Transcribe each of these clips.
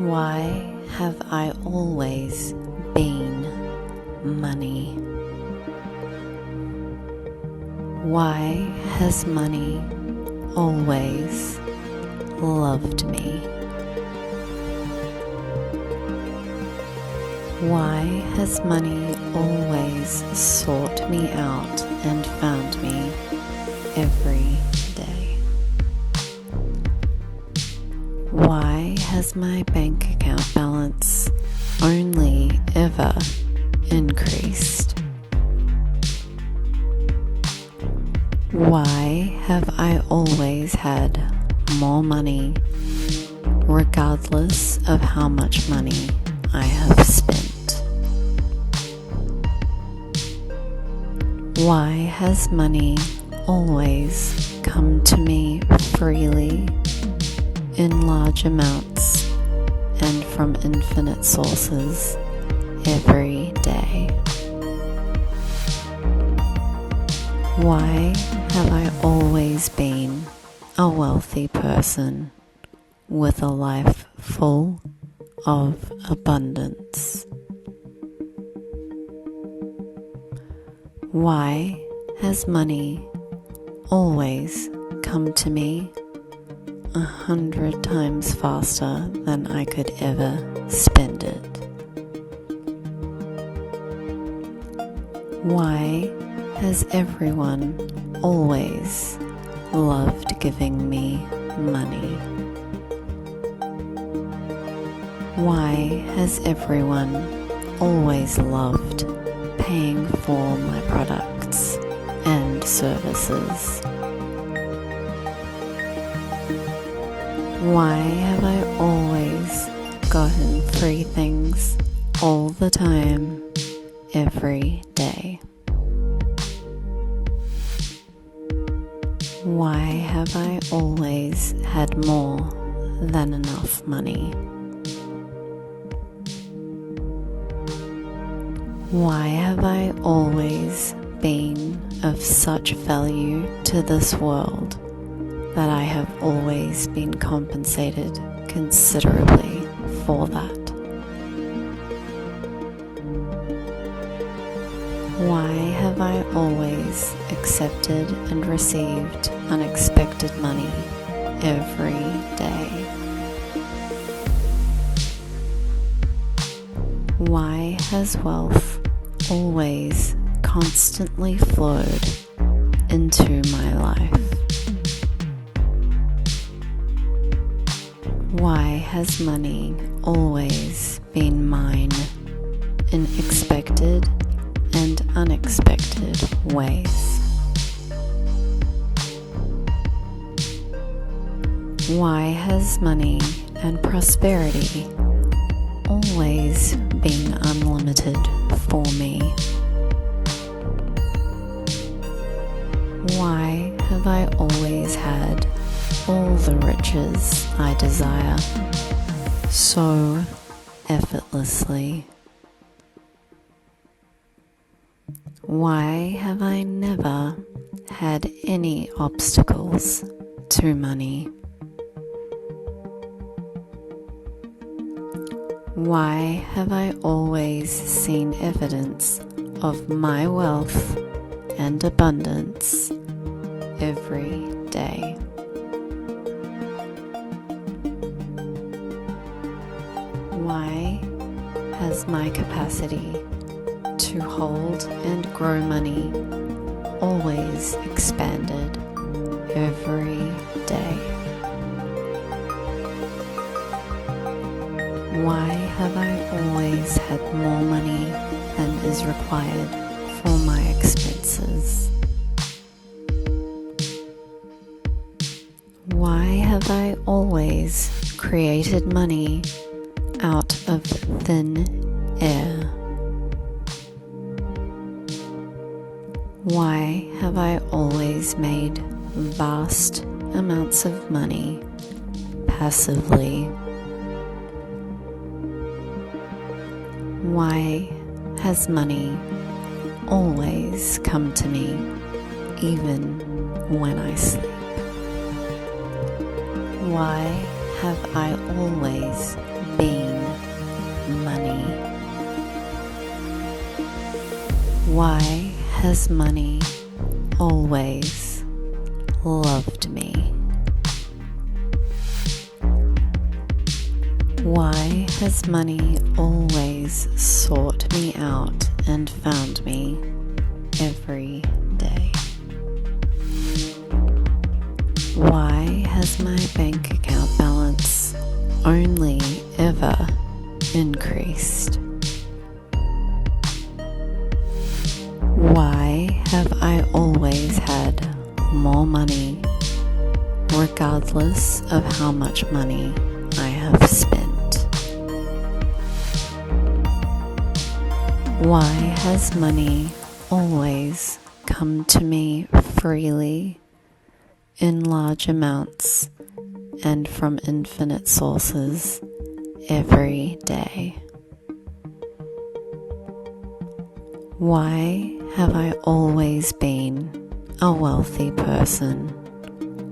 Why have I always been money? Why has money always loved me? Why has money always sought me out and found me every day? Why has my bank account balance only ever increased? Why have I always had more money, regardless of how much money I have spent? Why has money always come to me freely, in large amounts, and from infinite sources every day? Why have I always been a wealthy person with a life full of abundance? Why has money always come to me 100 times faster than I could ever spend it? Why has everyone always loved giving me money? Why has everyone always loved paying for my products and services? Why have I always gotten free things all the time, every day? Why have I always had more than enough money? Why have I always been of such value to this world that I have always been compensated considerably for that? Why have I always accepted and received unexpected money every day? Why has wealth always constantly flowed into my life? Why has money always been mine in expected and unexpected ways? Why has money and prosperity always been unlimited for me? Why have I always had all the riches I desire so effortlessly? Why have I never had any obstacles to money? Why have I always seen evidence of my wealth and abundance every day? Why has my capacity to hold and grow money always expanded every day? Why have I always had more money than is required for my expenses? Why have I always created money out of thin air? Why have I always made vast amounts of money passively? Why has money always come to me even when I sleep? Why have I always been money? Why has money always loved me? Why has money always sought me out and found me every day? Why has my bank account balance only ever increased? Why have I always had more money, regardless of how much money I have spent? Why has money always come to me freely, in large amounts, and from infinite sources every day? Why have I always been a wealthy person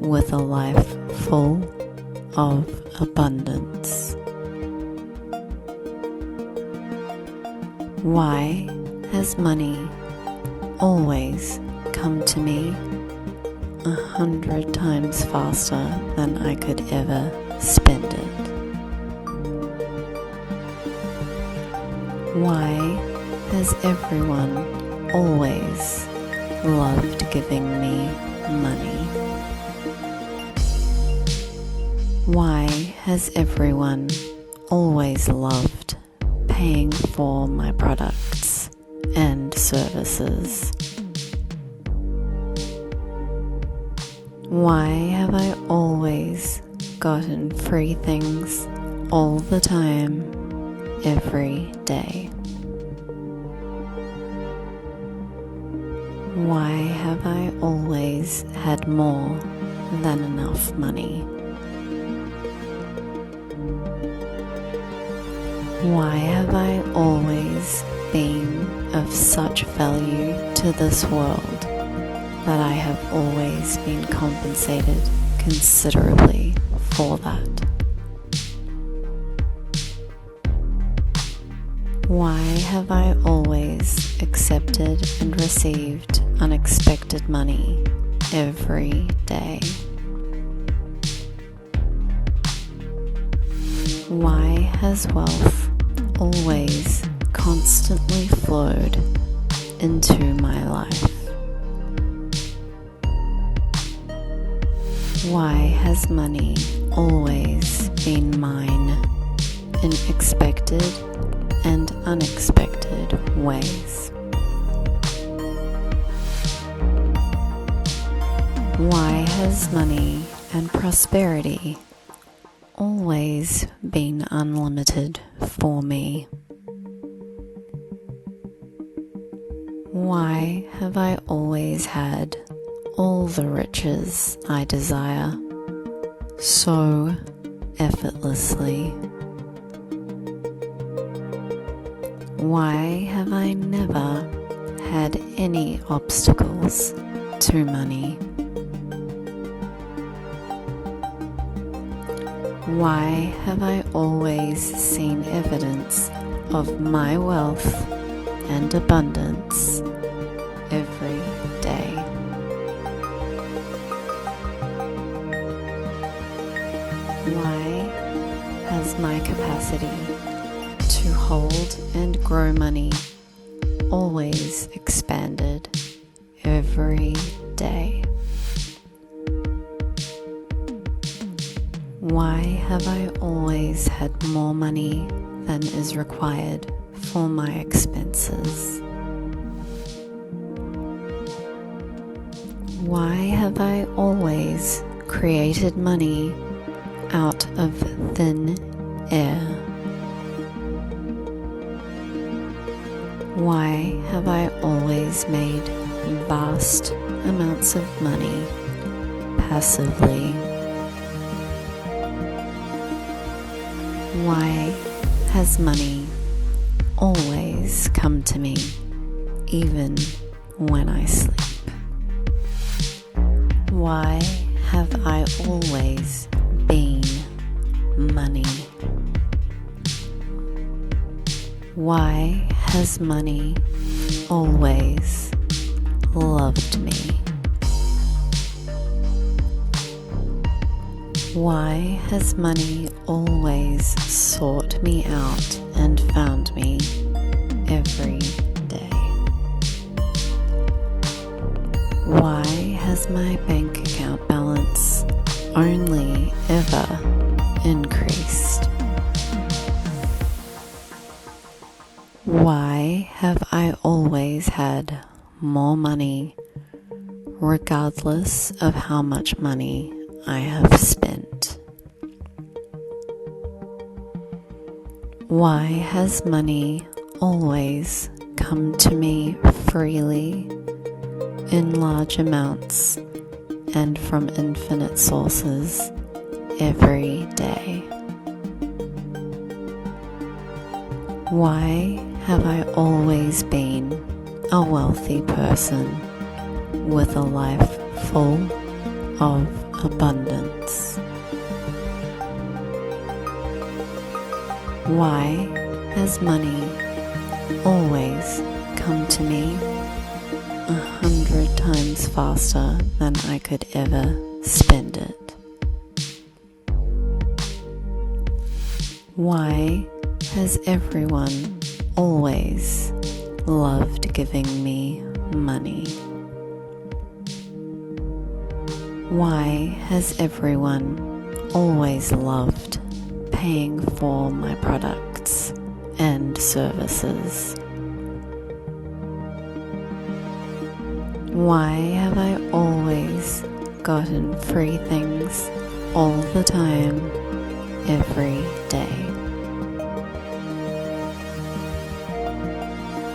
with a life full of abundance? Why has money always come to me 100 times faster than I could ever spend it? Why has everyone always loved giving me money? Why has everyone always loved paying for my products and services? Why have I always gotten free things all the time, every day? Why have I always had more than enough money? Why have I always been of such value to this world that I have always been compensated considerably for that? Why have I always accepted and received unexpected money every day? Why has wealth always constantly flowed into my life? Why has money always been mine in expected and unexpected ways? Why has money and prosperity always been unlimited for me? Why have I always had all the riches I desire so effortlessly? Why have I never had any obstacles to money? Why have I always seen evidence of my wealth and abundance every day? Why has my capacity to hold and grow money always expanded every day? Why have I always had more money than is required for my expenses? Why have I always created money out of thin air? Why have I always made vast amounts of money passively? Why has money always come to me even when I sleep? Why have I always been money? Why has money always loved me? Why has money always sought me out and found me every day? Why has my bank account balance only ever increased? Why have I always had more money regardless of how much money I have spent? Why has money always come to me freely in large amounts and from infinite sources every day? Why have I always been a wealthy person with a life full of abundance? Why has money always come to me 100 times faster than I could ever spend it? Why has everyone always loved giving me money? Why has everyone always loved paying for my products and services? Why have I always gotten free things all the time, every day?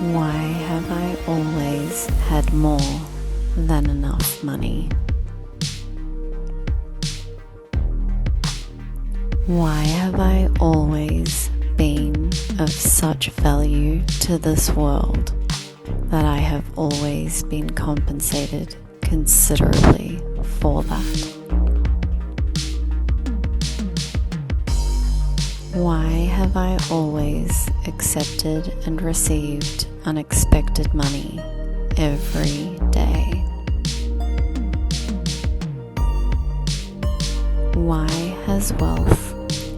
Why have I always had more than enough money? Why have I always been of such value to this world that I have always been compensated considerably for that? Why have I always accepted and received unexpected money every day? Why has wealth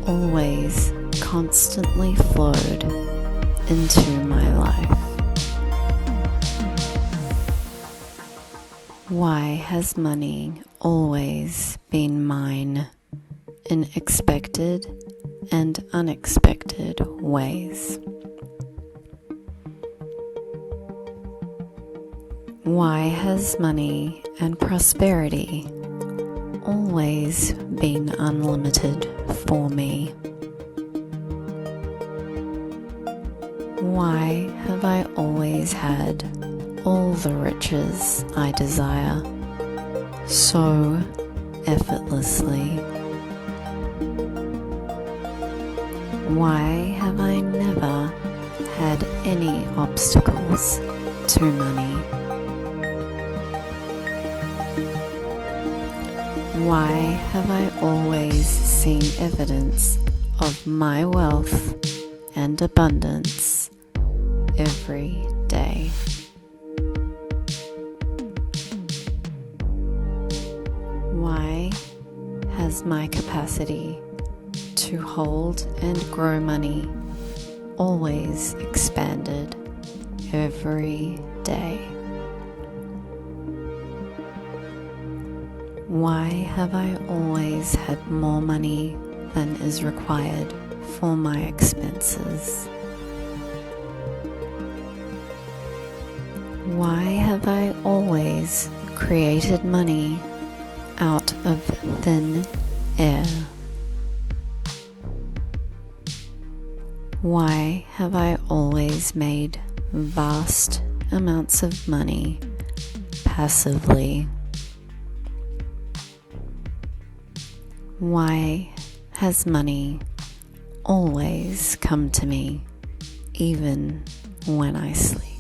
always constantly flowed into my life? Why has money always been mine in expected and unexpected ways? Why has money and prosperity always been unlimited for me? Why have I always had all the riches I desire so effortlessly? Why have I never had any obstacles to money? Why have I always seen evidence of my wealth and abundance every day? Why has my capacity to hold and grow money always expanded every day? Why have I always had more money than is required for my expenses? Why have I always created money out of thin air? Why have I always made vast amounts of money passively? Why has money always come to me even when I sleep?